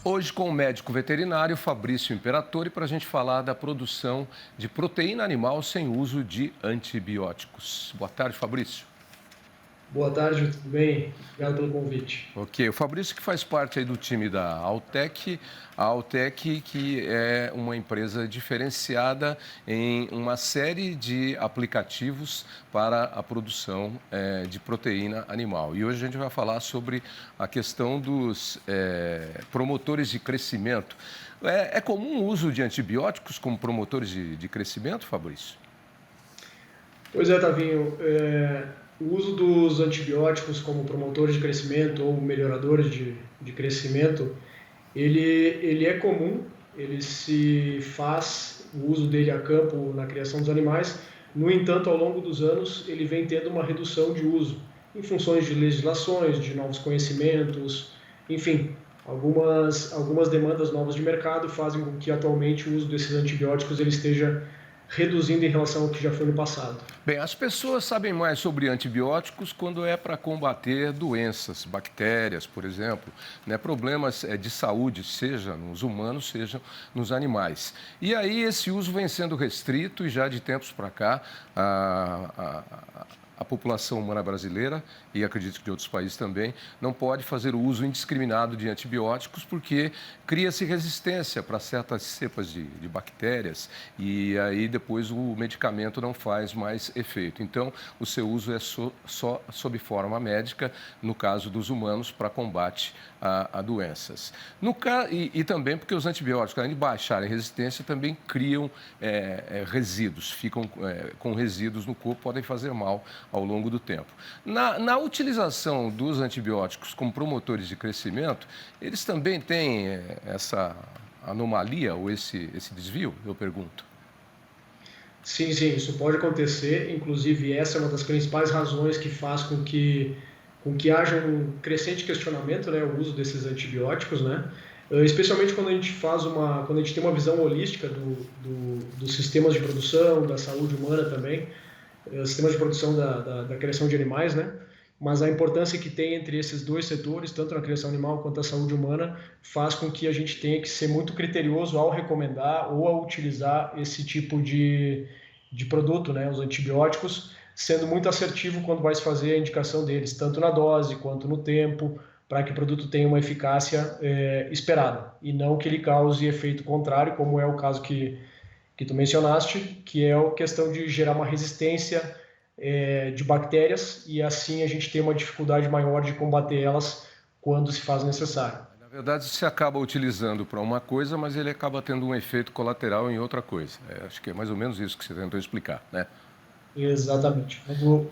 Hoje com o médico veterinário Fabrício Imperatori para a gente falar da produção de proteína animal sem uso de antibióticos. Boa tarde, Fabrício. Boa tarde, tudo bem? Obrigado pelo convite. Ok, o Fabrício que faz parte aí do time da Altec, a Altec que é uma empresa diferenciada em uma série de aplicativos para a produção de proteína animal. E hoje a gente vai falar sobre a questão dos promotores de crescimento. É comum o uso de antibióticos como promotores de crescimento, Fabrício? Pois é, Tavinho, o uso dos antibióticos como promotores de crescimento ou melhoradores de crescimento, ele é comum, ele se faz o uso dele a campo na criação dos animais. No entanto, ao longo dos anos, ele vem tendo uma redução de uso, em funções de legislações, de novos conhecimentos, enfim, algumas demandas novas de mercado fazem com que atualmente o uso desses antibióticos ele esteja reduzindo em relação ao que já foi no passado. Bem, as pessoas sabem mais sobre antibióticos quando é para combater doenças, bactérias, por exemplo, né, problemas de saúde, seja nos humanos, seja nos animais. E aí esse uso vem sendo restrito e já de tempos para cá a população humana brasileira, e acredito que de outros países também, não pode fazer o uso indiscriminado de antibióticos porque cria-se resistência para certas cepas de bactérias e aí depois o medicamento não faz mais efeito. Então, o seu uso é só sob forma médica, no caso dos humanos, para combate a doenças. E também porque os antibióticos, além de baixarem resistência, também criam resíduos, ficam com resíduos no corpo, podem fazer mal ao longo do tempo. Na utilização dos antibióticos como promotores de crescimento, eles também têm essa anomalia ou esse desvio, eu pergunto? Sim, sim, isso pode acontecer. Inclusive, essa é uma das principais razões que faz com que haja um crescente questionamento, né, o uso desses antibióticos, né? Especialmente quando a gente quando a gente tem uma visão holística dos sistemas de produção, da saúde humana também, sistemas de produção da criação de animais, né? Mas a importância que tem entre esses dois setores, tanto na criação animal quanto a saúde humana, faz com que a gente tenha que ser muito criterioso ao recomendar ou ao utilizar esse tipo de produto, né? Os antibióticos, sendo muito assertivo quando vai se fazer a indicação deles, tanto na dose quanto no tempo, para que o produto tenha uma eficácia esperada e não que ele cause efeito contrário, como é o caso que tu mencionaste, que é a questão de gerar uma resistência de bactérias e assim a gente tem uma dificuldade maior de combater elas quando se faz necessário. Na verdade, se acaba utilizando para uma coisa, mas ele acaba tendo um efeito colateral em outra coisa. Acho que é mais ou menos isso que você tentou explicar, né? Exatamente.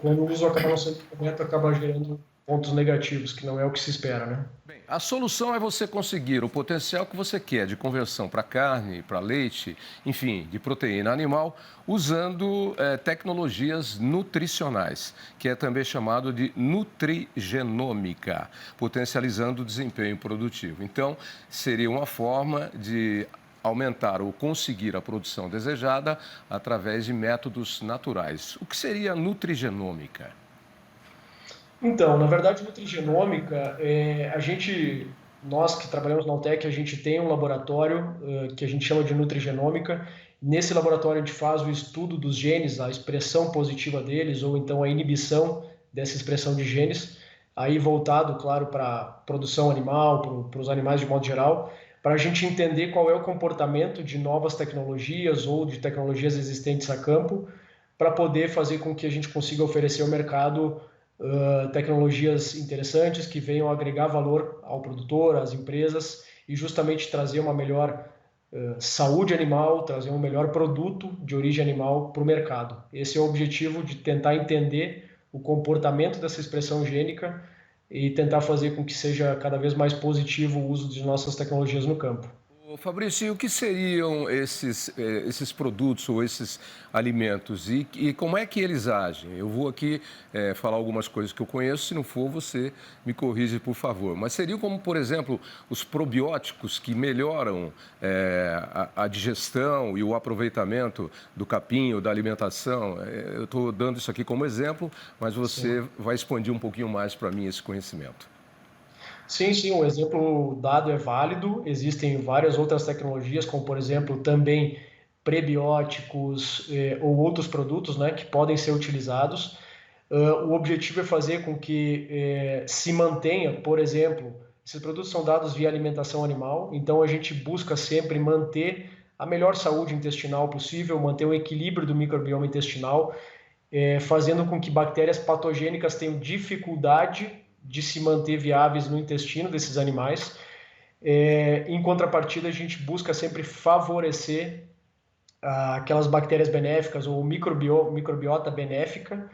Quando o uso acaba não sendo correto, acaba gerando pontos negativos, que não é o que se espera, né? Bem, a solução é você conseguir o potencial que você quer de conversão para carne, para leite, enfim, de proteína animal, usando tecnologias nutricionais, que é também chamado de nutrigenômica, potencializando o desempenho produtivo. Então, seria uma forma de aumentar ou conseguir a produção desejada através de métodos naturais. O que seria a nutrigenômica? Então, na verdade, nutrigenômica, nós que trabalhamos na Altec, a gente tem um laboratório que a gente chama de nutrigenômica. Nesse laboratório a gente faz o estudo dos genes, a expressão positiva deles, ou então a inibição dessa expressão de genes, aí voltado, claro, para a produção animal, para os animais de modo geral, para a gente entender qual é o comportamento de novas tecnologias ou de tecnologias existentes a campo, para poder fazer com que a gente consiga oferecer ao mercado tecnologias interessantes que venham agregar valor ao produtor, às empresas e justamente trazer uma melhor saúde animal, trazer um melhor produto de origem animal para o mercado. Esse é o objetivo de tentar entender o comportamento dessa expressão gênica e tentar fazer com que seja cada vez mais positivo o uso de nossas tecnologias no campo. Ô, Fabrício, e o que seriam esses produtos ou esses alimentos e como é que eles agem? Eu vou aqui falar algumas coisas que eu conheço, se não for, você me corrige, por favor. Mas seriam como, por exemplo, os probióticos que melhoram a digestão e o aproveitamento do capim ou da alimentação. Eu estou dando isso aqui como exemplo, mas você Sim. vai expandir um pouquinho mais para mim esse conhecimento. Sim, sim, o exemplo dado é válido. Existem várias outras tecnologias, como por exemplo também prebióticos ou outros produtos, né, que podem ser utilizados. O objetivo é fazer com que se mantenha, por exemplo, esses produtos são dados via alimentação animal, então a gente busca sempre manter a melhor saúde intestinal possível, manter o equilíbrio do microbioma intestinal, fazendo com que bactérias patogênicas tenham dificuldade de se manter viáveis no intestino desses animais. Em contrapartida, a gente busca sempre favorecer aquelas bactérias benéficas ou microbiota benéfica,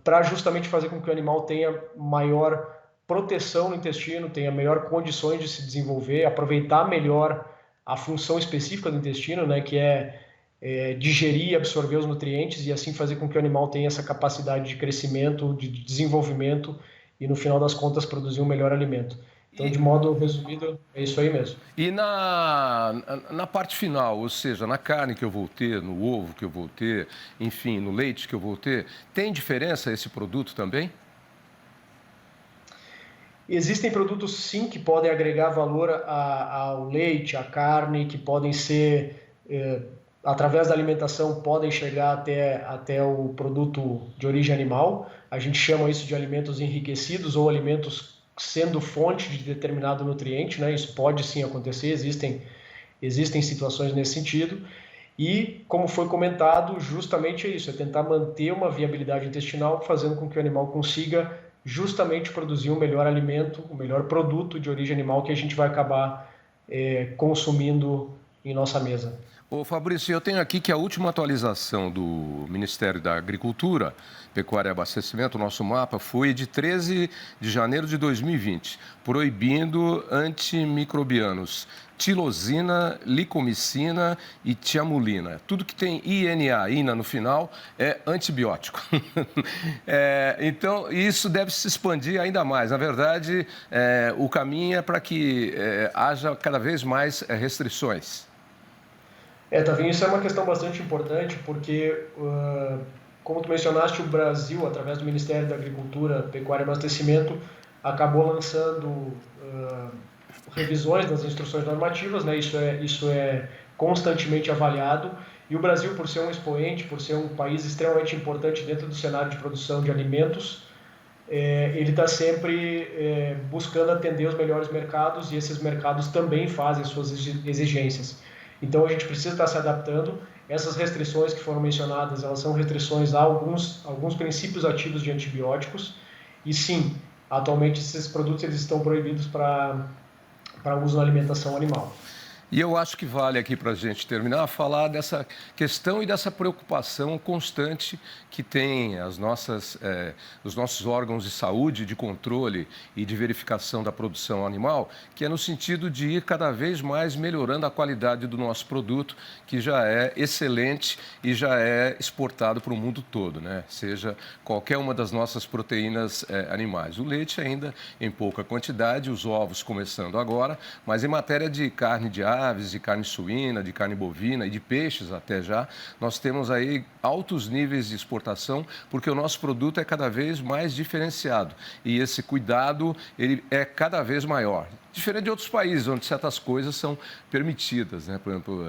para justamente fazer com que o animal tenha maior proteção no intestino, tenha melhor condições de se desenvolver, aproveitar melhor a função específica do intestino, né, que é digerir e absorver os nutrientes e assim fazer com que o animal tenha essa capacidade de crescimento, de desenvolvimento e no final das contas produzir um melhor alimento. Então, de modo resumido, é isso aí mesmo. E na parte final, ou seja, na carne que eu vou ter, no ovo que eu vou ter, enfim, no leite que eu vou ter, tem diferença esse produto também? Existem produtos, sim, que podem agregar valor ao leite, à carne, que podem ser, através da alimentação, podem chegar até o produto de origem animal. A gente chama isso de alimentos enriquecidos ou alimentos sendo fonte de determinado nutriente, né? Isso pode sim acontecer, existem situações nesse sentido. E, como foi comentado, justamente é isso, é tentar manter uma viabilidade intestinal, fazendo com que o animal consiga justamente produzir um melhor alimento, um melhor produto de origem animal que a gente vai acabar consumindo em nossa mesa. Ô Fabrício, eu tenho aqui que a última atualização do Ministério da Agricultura, Pecuária e Abastecimento, o nosso mapa, foi de 13 de janeiro de 2020, proibindo antimicrobianos, tilosina, licomicina e tiamulina. Tudo que tem ina no final, é antibiótico. Então, isso deve se expandir ainda mais. Na verdade, o caminho é para que haja cada vez mais restrições. Tavinho, isso é uma questão bastante importante porque, como tu mencionaste, o Brasil, através do Ministério da Agricultura, Pecuária e Abastecimento, acabou lançando revisões das instruções normativas, né? Isso é constantemente avaliado, e o Brasil, por ser um expoente, por ser um país extremamente importante dentro do cenário de produção de alimentos, ele está sempre buscando atender os melhores mercados, e esses mercados também fazem suas exigências. Então, a gente precisa estar se adaptando. Essas restrições que foram mencionadas, elas são restrições a alguns princípios ativos de antibióticos. E sim, atualmente esses produtos eles estão proibidos para uso na alimentação animal. E eu acho que vale aqui para a gente terminar, falar dessa questão e dessa preocupação constante que tem os nossos órgãos de saúde, de controle e de verificação da produção animal, que é no sentido de ir cada vez mais melhorando a qualidade do nosso produto, que já é excelente e já é exportado para o mundo todo, né? Seja qualquer uma das nossas proteínas animais. O leite ainda em pouca quantidade, os ovos começando agora, mas em matéria de carne de aves, de carne suína, de carne bovina e de peixes até já, nós temos aí altos níveis de exportação, porque o nosso produto é cada vez mais diferenciado e esse cuidado ele é cada vez maior. Diferente de outros países, onde certas coisas são permitidas, né? Por exemplo,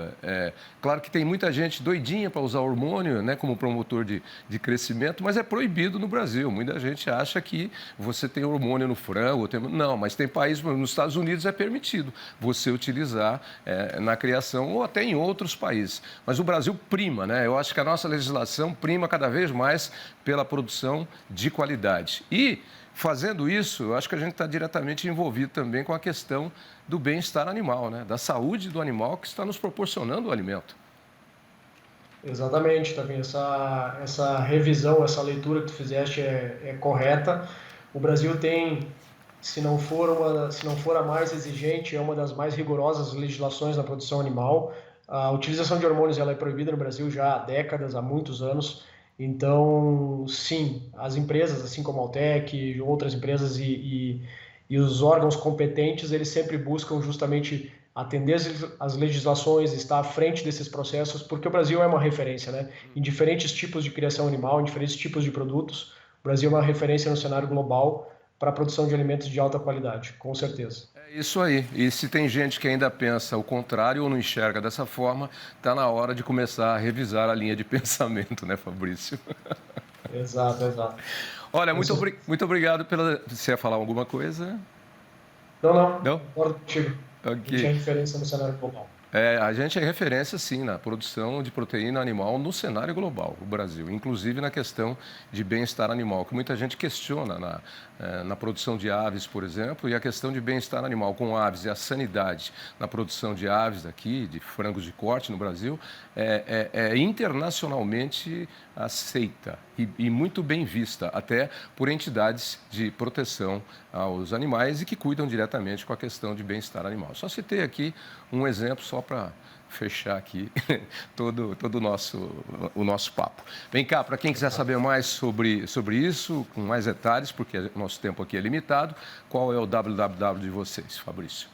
claro que tem muita gente doidinha para usar hormônio, né, como promotor de crescimento, mas é proibido no Brasil. Muita gente acha que você tem hormônio no frango. Não, mas tem países, nos Estados Unidos é permitido você utilizar na criação ou até em outros países. Mas o Brasil prima, né? Eu acho que a nossa legislação prima cada vez mais pela produção de qualidade. E fazendo isso, eu acho que a gente está diretamente envolvido também com a questão do bem-estar animal, né? Da saúde do animal que está nos proporcionando o alimento. Exatamente, também essa revisão, essa leitura que tu fizeste é correta. O Brasil tem, se não for a mais exigente, é uma das mais rigorosas legislações na produção animal. A utilização de hormônios ela é proibida no Brasil já há décadas, há muitos anos. Então, sim, as empresas, assim como a Altec, outras empresas e os órgãos competentes, eles sempre buscam justamente atender as legislações, estar à frente desses processos, porque o Brasil é uma referência, né? Em diferentes tipos de criação animal, em diferentes tipos de produtos. O Brasil é uma referência no cenário global para a produção de alimentos de alta qualidade, com certeza. É isso aí. E se tem gente que ainda pensa o contrário ou não enxerga dessa forma, está na hora de começar a revisar a linha de pensamento, né, Fabrício? Exato, exato. Olha, muito obrigado pela... Você ia falar alguma coisa? Não, Não? concordo contigo. A gente Ok. é referência no cenário global. A gente é referência, sim, na produção de proteína animal no cenário global, o Brasil, inclusive na questão de bem-estar animal, que muita gente questiona na produção de aves, por exemplo, e a questão de bem-estar animal com aves e a sanidade na produção de aves aqui, de frangos de corte no Brasil, é internacionalmente aceita e muito bem vista, até por entidades de proteção aos animais e que cuidam diretamente com a questão de bem-estar animal. Só citei aqui um exemplo só para fechar aqui todo o nosso papo. Vem cá, para quem quiser saber mais sobre isso, com mais detalhes, porque o nosso tempo aqui é limitado, qual é o www de vocês, Fabrício?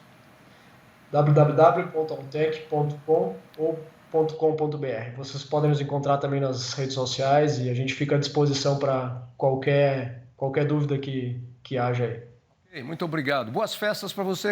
www.altec.com ou .com.br. Vocês podem nos encontrar também nas redes sociais e a gente fica à disposição para qualquer dúvida que haja aí. Muito obrigado. Boas festas para você.